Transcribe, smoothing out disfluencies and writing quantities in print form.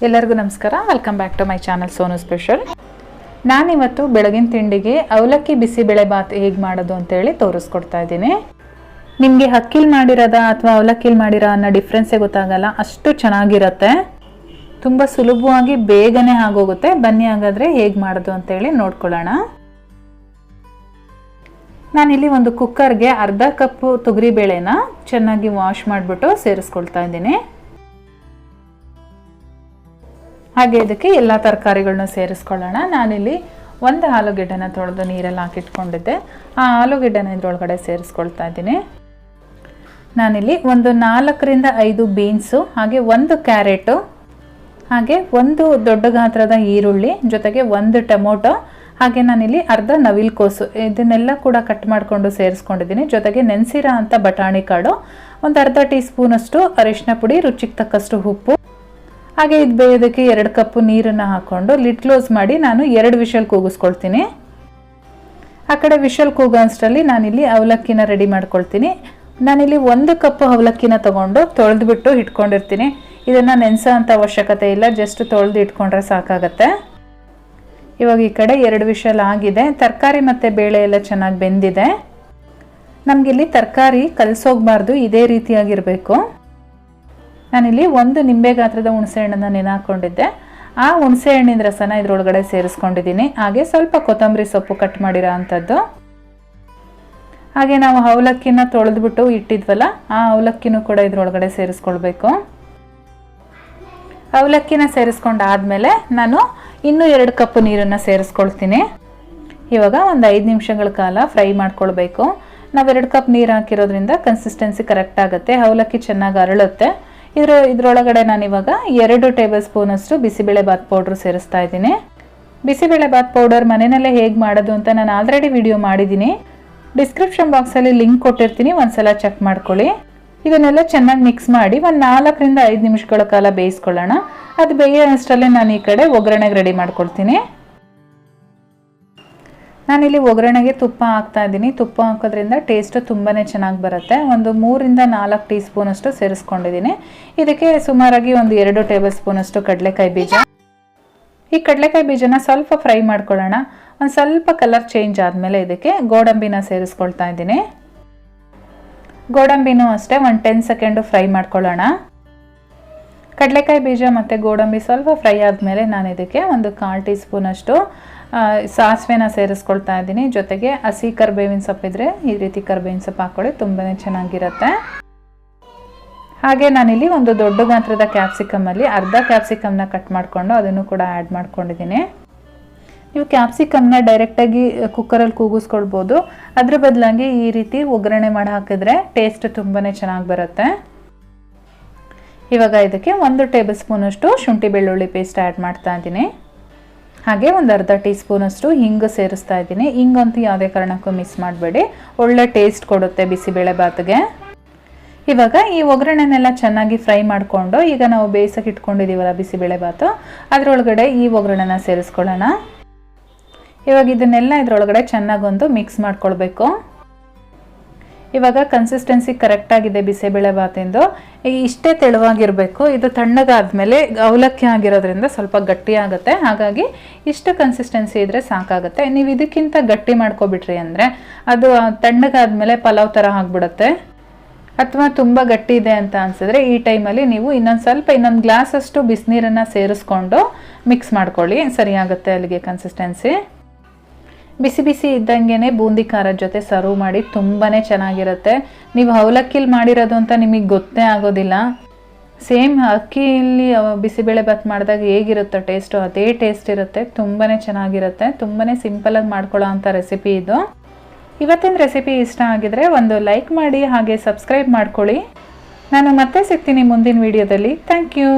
ಎಲ್ಲರಿಗೂ ನಮಸ್ಕಾರ. Welcome back to my channel Sonu special. ನಾನಿವತ್ತು ಬೆಳಗಿನ ತಿಂಡಿಗೆ ಅವಲಕ್ಕಿ ಬಿಸಿಬೇಳೆ ಬಾತ್ ಹೇಗೆ ಮಾಡೋದು ಅಂತೇಳಿ ತೋರಿಸ್ಕೊಡ್ತಾ ಇದ್ದೀನಿ. ನಿಮಗೆ ಅಕ್ಕಿಲಿ ಮಾಡಿರೋದ ಅಥವಾ ಅವಲಕ್ಕಿಲಿ ಮಾಡಿರೋ ಅನ್ನೋ ಡಿಫ್ರೆನ್ಸೇ ಗೊತ್ತಾಗಲ್ಲ, ಅಷ್ಟು ಚೆನ್ನಾಗಿರುತ್ತೆ. ತುಂಬ ಸುಲಭವಾಗಿ ಬೇಗನೆ ಆಗೋಗುತ್ತೆ. ಬನ್ನಿ ಹಾಗಾದರೆ ಹೇಗೆ ಮಾಡೋದು ಅಂತೇಳಿ ನೋಡ್ಕೊಳ್ಳೋಣ. ನಾನಿಲ್ಲಿ ಒಂದು ಕುಕ್ಕರ್ಗೆ ಅರ್ಧ ಕಪ್ಪು ತೊಗರಿಬೇಳೆನ ಚೆನ್ನಾಗಿ ವಾಶ್ ಮಾಡಿಬಿಟ್ಟು ಸೇರಿಸ್ಕೊಳ್ತಾ ಇದ್ದೀನಿ. ಹಾಗೆ ಇದಕ್ಕೆ ಎಲ್ಲ ತರಕಾರಿಗಳನ್ನ ಸೇರಿಸ್ಕೊಳ್ಳೋಣ. ನಾನಿಲ್ಲಿ ಒಂದು ಆಲೂಗೆಡ್ಡೆನ ತೊಳೆದು ನೀರಲ್ಲಿ ಹಾಕಿಟ್ಕೊಂಡಿದ್ದೆ. ಆ ಆಲೂಗೆಡ್ಡೆನ ಇದರೊಳಗಡೆ ಸೇರಿಸ್ಕೊಳ್ತಾ ಇದ್ದೀನಿ. ನಾನಿಲ್ಲಿ ಒಂದು 4ರಿಂದ 5 ಬೀನ್ಸು, ಹಾಗೆ 1 ಕ್ಯಾರೆಟು, ಹಾಗೆ 1 ದೊಡ್ಡ ಗಾತ್ರದ ಈರುಳ್ಳಿ, ಜೊತೆಗೆ 1 ಟೊಮೊಟೊ, ಹಾಗೆ ನಾನಿಲ್ಲಿ ಅರ್ಧ ನವಿಲುಕೋಸು ಇದನ್ನೆಲ್ಲ ಕೂಡ ಕಟ್ ಮಾಡಿಕೊಂಡು ಸೇರಿಸ್ಕೊಂಡಿದ್ದೀನಿ. ಜೊತೆಗೆ ನೆನೆಸಿರೋ ಅಂಥ ಬಟಾಣಿ ಕಾಳು, ಒಂದು ಅರ್ಧ ಟೀ ಸ್ಪೂನಷ್ಟು ಅರಿಶಿನ ಪುಡಿ, ರುಚಿಗೆ ತಕ್ಕಷ್ಟು ಉಪ್ಪು, ಹಾಗೆ ಇದು ಬೇಯೋದಕ್ಕೆ 2 ಕಪ್ಪು ನೀರನ್ನು ಹಾಕ್ಕೊಂಡು ಲಿಡ್ ಕ್ಲೋಸ್ ಮಾಡಿ ನಾನು 2 ವಿಷಲ್ ಕೂಗಿಸ್ಕೊಳ್ತೀನಿ. ಆ ಕಡೆ ವಿಷಲ್ ಕೂಗೋ ಅಷ್ಟರಲ್ಲಿ ನಾನಿಲ್ಲಿ ಅವಲಕ್ಕಿನ ರೆಡಿ ಮಾಡ್ಕೊಳ್ತೀನಿ. ನಾನಿಲ್ಲಿ 1 ಕಪ್ಪು ಅವಲಕ್ಕಿನ ತೊಗೊಂಡು ತೊಳೆದ್ಬಿಟ್ಟು ಇಟ್ಕೊಂಡಿರ್ತೀನಿ. ಇದನ್ನು ನೆನೆಸೋ ಅಂಥ ಅವಶ್ಯಕತೆ ಇಲ್ಲ, ಜಸ್ಟ್ ತೊಳೆದು ಇಟ್ಕೊಂಡ್ರೆ ಸಾಕಾಗತ್ತೆ. ಇವಾಗ ಈ ಕಡೆ 2 ವಿಷಲ್ ಆಗಿದೆ. ತರಕಾರಿ ಮತ್ತು ಬೇಳೆ ಎಲ್ಲ ಚೆನ್ನಾಗಿ ಬೆಂದಿದೆ. ನಮಗಿಲ್ಲಿ ತರಕಾರಿ ಕಲಸೋಗಬಾರ್ದು, ಇದೇ ರೀತಿಯಾಗಿರಬೇಕು. ನಾನಿಲ್ಲಿ 1 ನಿಂಬೆ ಗಾತ್ರದ ಹುಣಸೆ ಹಣ್ಣನ್ನು ನೆನೆ ಹಾಕ್ಕೊಂಡಿದ್ದೆ. ಆ ಹುಣಸೆ ಹಣ್ಣಿನ ರಸನ ಇದರೊಳಗಡೆ ಸೇರಿಸ್ಕೊಂಡಿದ್ದೀನಿ. ಹಾಗೆ ಸ್ವಲ್ಪ ಕೊತ್ತಂಬರಿ ಸೊಪ್ಪು ಕಟ್ ಮಾಡಿರೋ ಅಂಥದ್ದು. ಹಾಗೆ ನಾವು ಅವಲಕ್ಕಿನ ತೊಳೆದ್ಬಿಟ್ಟು ಇಟ್ಟಿದ್ವಲ್ಲ, ಆ ಅವಲಕ್ಕಿನೂ ಕೂಡ ಇದರೊಳಗಡೆ ಸೇರಿಸ್ಕೊಳ್ಬೇಕು. ಅವಲಕ್ಕಿನ ಸೇರಿಸ್ಕೊಂಡಾದ್ಮೇಲೆ ನಾನು ಇನ್ನೂ 2 ಕಪ್ಪು ನೀರನ್ನು ಸೇರಿಸ್ಕೊಳ್ತೀನಿ. ಇವಾಗ ಒಂದು 5 ನಿಮಿಷಗಳ ಕಾಲ ಫ್ರೈ ಮಾಡ್ಕೊಳ್ಬೇಕು. ನಾವು 2 ಕಪ್ ನೀರು ಹಾಕಿರೋದ್ರಿಂದ ಕನ್ಸಿಸ್ಟೆನ್ಸಿ ಕರೆಕ್ಟ್ ಆಗುತ್ತೆ, ಅವಲಕ್ಕಿ ಚೆನ್ನಾಗಿ ಅರಳುತ್ತೆ. ಇದರೊಳಗಡೆ ನಾನಿವಾಗ 2 ಟೇಬಲ್ ಸ್ಪೂನಷ್ಟು ಬಿಸಿಬೇಳೆ ಬಾತ್ ಪೌಡ್ರು ಸೇರಿಸ್ತಾ ಇದ್ದೀನಿ. ಬಿಸಿಬೇಳೆ ಬಾತ್ ಪೌಡರ್ ಮನೆಯಲ್ಲೇ ಹೇಗೆ ಮಾಡೋದು ಅಂತ ನಾನು ಆಲ್ರೆಡಿ ವಿಡಿಯೋ ಮಾಡಿದ್ದೀನಿ. ಡಿಸ್ಕ್ರಿಪ್ಷನ್ ಬಾಕ್ಸಲ್ಲಿ ಲಿಂಕ್ ಕೊಟ್ಟಿರ್ತೀನಿ, ಒಂದ್ಸಲ ಚೆಕ್ ಮಾಡ್ಕೊಳ್ಳಿ. ಇದನ್ನೆಲ್ಲ ಚೆನ್ನಾಗಿ ಮಿಕ್ಸ್ ಮಾಡಿ ಒಂದು 4ರಿಂದ 5 ನಿಮಿಷಗಳ ಕಾಲ ಬೇಯಿಸ್ಕೊಳ್ಳೋಣ. ಅದು ಬೇಯೋ ಅಷ್ಟರಲ್ಲೇ ನಾನು ಈ ಕಡೆ ಒಗ್ಗರಣೆಗೆ ರೆಡಿ ಮಾಡ್ಕೊಳ್ತೀನಿ. ನಾನಿಲ್ಲಿ ಒಗ್ಗರಣೆಗೆ ತುಪ್ಪ ಹಾಕ್ತಾ ಇದ್ದೀನಿ. ತುಪ್ಪ ಹಾಕೋದ್ರಿಂದ ಟೇಸ್ಟು ತುಂಬಾ ಚೆನ್ನಾಗಿ ಬರುತ್ತೆ. ಒಂದು 3ರಿಂದ 4 ಟೀ ಸ್ಪೂನಷ್ಟು ಸೇರಿಸ್ಕೊಂಡಿದ್ದೀನಿ. ಇದಕ್ಕೆ ಸುಮಾರಾಗಿ ಒಂದು 2 ಟೇಬಲ್ ಸ್ಪೂನಷ್ಟು ಕಡಲೆಕಾಯಿ ಬೀಜ. ಈ ಕಡಲೆಕಾಯಿ ಬೀಜನ ಸ್ವಲ್ಪ ಫ್ರೈ ಮಾಡ್ಕೊಳ್ಳೋಣ. ಒಂದು ಸ್ವಲ್ಪ ಕಲರ್ ಚೇಂಜ್ ಆದಮೇಲೆ ಇದಕ್ಕೆ ಗೋಡಂಬಿನ ಸೇರಿಸ್ಕೊಳ್ತಾ ಇದ್ದೀನಿ. ಗೋಡಂಬಿನೂ ಅಷ್ಟೇ ಒಂದು 10 ಸೆಕೆಂಡು ಫ್ರೈ ಮಾಡ್ಕೊಳ್ಳೋಣ. ಕಡಲೆಕಾಯಿ ಬೀಜ ಮತ್ತು ಗೋಡಂಬಿ ಸ್ವಲ್ಪ ಫ್ರೈ ಆದಮೇಲೆ ನಾನು ಇದಕ್ಕೆ ಒಂದು 1/4 ಟೀ ಸ್ಪೂನಷ್ಟು ಸಾಸಿವೆನ ಸೇರಿಸ್ಕೊಳ್ತಾ ಇದ್ದೀನಿ. ಜೊತೆಗೆ ಹಸಿ ಕರಿಬೇವಿನ ಸೊಪ್ಪಿದ್ರೆ ಈ ರೀತಿ ಕರಿಬೇವಿನ ಸೊಪ್ಪು ಹಾಕ್ಕೊಳ್ಳಿ, ತುಂಬಾ ಚೆನ್ನಾಗಿರುತ್ತೆ. ಹಾಗೆ ನಾನಿಲ್ಲಿ ಒಂದು ದೊಡ್ಡ ಗಾತ್ರದ ಕ್ಯಾಪ್ಸಿಕಮಲ್ಲಿ ಅರ್ಧ ಕ್ಯಾಪ್ಸಿಕಮ್ನ ಕಟ್ ಮಾಡಿಕೊಂಡು ಅದನ್ನು ಕೂಡ ಆ್ಯಡ್ ಮಾಡ್ಕೊಂಡಿದ್ದೀನಿ. ನೀವು ಕ್ಯಾಪ್ಸಿಕಮ್ನ ಡೈರೆಕ್ಟಾಗಿ ಕುಕ್ಕರಲ್ಲಿ ಕೂಗಿಸ್ಕೊಳ್ಬೋದು. ಅದ್ರ ಬದಲಾಗಿ ಈ ರೀತಿ ಒಗ್ಗರಣೆ ಮಾಡಿ ಹಾಕಿದ್ರೆ ಟೇಸ್ಟ್ ತುಂಬಾ ಚೆನ್ನಾಗಿ ಬರುತ್ತೆ. ಇವಾಗ ಇದಕ್ಕೆ 1 ಟೇಬಲ್ ಸ್ಪೂನಷ್ಟು ಶುಂಠಿ ಬೆಳ್ಳುಳ್ಳಿ ಪೇಸ್ಟ್ ಆ್ಯಡ್ ಮಾಡ್ತಾ ಇದ್ದೀನಿ. ಹಾಗೆ ಒಂದು ಅರ್ಧ ಟೀ ಸ್ಪೂನಷ್ಟು ಹಿಂಗು ಸೇರಿಸ್ತಾ ಇದ್ದೀನಿ. ಹಿಂಗಂತೂ ಯಾವುದೇ ಕಾರಣಕ್ಕೂ ಮಿಸ್ ಮಾಡಬೇಡಿ, ಒಳ್ಳೆ ಟೇಸ್ಟ್ ಕೊಡುತ್ತೆ ಬಿಸಿಬೇಳೆ ಬಾತ್ಗೆ. ಇವಾಗ ಈ ಒಗ್ಗರಣೆನೆಲ್ಲ ಚೆನ್ನಾಗಿ ಫ್ರೈ ಮಾಡಿಕೊಂಡು ಈಗ ನಾವು ಬೇಯಿಸಕ್ಕೆ ಇಟ್ಕೊಂಡಿದ್ದೀವಲ್ಲ ಬಿಸಿಬೇಳೆ ಬಾತು, ಅದರೊಳಗಡೆ ಈ ಒಗ್ಗರಣೆನ ಸೇರಿಸ್ಕೊಳ್ಳೋಣ. ಇವಾಗ ಇದನ್ನೆಲ್ಲ ಇದರೊಳಗಡೆ ಚೆನ್ನಾಗೊಂದು ಮಿಕ್ಸ್ ಮಾಡ್ಕೊಳ್ಬೇಕು. ಇವಾಗ ಕನ್ಸಿಸ್ಟೆನ್ಸಿ ಕರೆಕ್ಟಾಗಿದೆ ಬಿಸಿಬೇಳೆ ಬಾತಿಂದು. ಇಷ್ಟೇ ತೆಳುವಾಗಿರಬೇಕು. ಇದು ತಣ್ಣಗಾದ್ಮೇಲೆ ಅವಲಕ್ಕಿ ಆಗಿರೋದ್ರಿಂದ ಸ್ವಲ್ಪ ಗಟ್ಟಿ ಆಗುತ್ತೆ. ಹಾಗಾಗಿ ಇಷ್ಟು ಕನ್ಸಿಸ್ಟೆನ್ಸಿ ಇದ್ದರೆ ಸಾಕಾಗುತ್ತೆ. ನೀವು ಇದಕ್ಕಿಂತ ಗಟ್ಟಿ ಮಾಡ್ಕೊಬಿಟ್ರಿ ಅಂದರೆ ಅದು ತಣ್ಣಗಾದ್ಮೇಲೆ ಪಲಾವ್ ಥರ ಆಗಿಬಿಡುತ್ತೆ. ಅಥವಾ ತುಂಬ ಗಟ್ಟಿ ಇದೆ ಅಂತ ಅನಿಸಿದ್ರೆ ಈ ಟೈಮಲ್ಲಿ ನೀವು ಇನ್ನೊಂದು ಗ್ಲಾಸಷ್ಟು ಬಿಸಿನೀರನ್ನು ಸೇರಿಸ್ಕೊಂಡು ಮಿಕ್ಸ್ ಮಾಡ್ಕೊಳ್ಳಿ, ಸರಿಯಾಗುತ್ತೆ ಅಲ್ಲಿಗೆ ಕನ್ಸಿಸ್ಟೆನ್ಸಿ. ಬಿಸಿ ಬಿಸಿ ಇದ್ದಂಗೆ ಬೂಂದಿ ಖಾರದ ಜೊತೆ ಸರ್ವ್ ಮಾಡಿ ತುಂಬಾ ಚೆನ್ನಾಗಿರುತ್ತೆ. ನೀವು ಅವಲಕ್ಕಿಲಿ ಮಾಡಿರೋದು ಅಂತ ನಿಮಗೆ ಗೊತ್ತೇ ಆಗೋದಿಲ್ಲ. ಸೇಮ್ ಅಕ್ಕಿಯಲ್ಲಿ ಬಿಸಿಬೇಳೆ ಬಾತ್ ಮಾಡಿದಾಗ ಹೇಗಿರುತ್ತೋ ಟೇಸ್ಟು ಅದೇ ಟೇಸ್ಟ್ ಇರುತ್ತೆ. ತುಂಬಾ ಚೆನ್ನಾಗಿರುತ್ತೆ. ತುಂಬಾ ಸಿಂಪಲಾಗಿ ಮಾಡ್ಕೊಳ್ಳೋ ಅಂಥ ರೆಸಿಪಿ ಇದು. ಇವತ್ತಿನ ರೆಸಿಪಿ ಇಷ್ಟ ಆಗಿದ್ರೆ ಒಂದು ಲೈಕ್ ಮಾಡಿ, ಹಾಗೆ ಸಬ್ಸ್ಕ್ರೈಬ್ ಮಾಡ್ಕೊಳ್ಳಿ. ನಾನು ಮತ್ತೆ ಸಿಗ್ತೀನಿ ಮುಂದಿನ ವಿಡಿಯೋದಲ್ಲಿ. Thank you.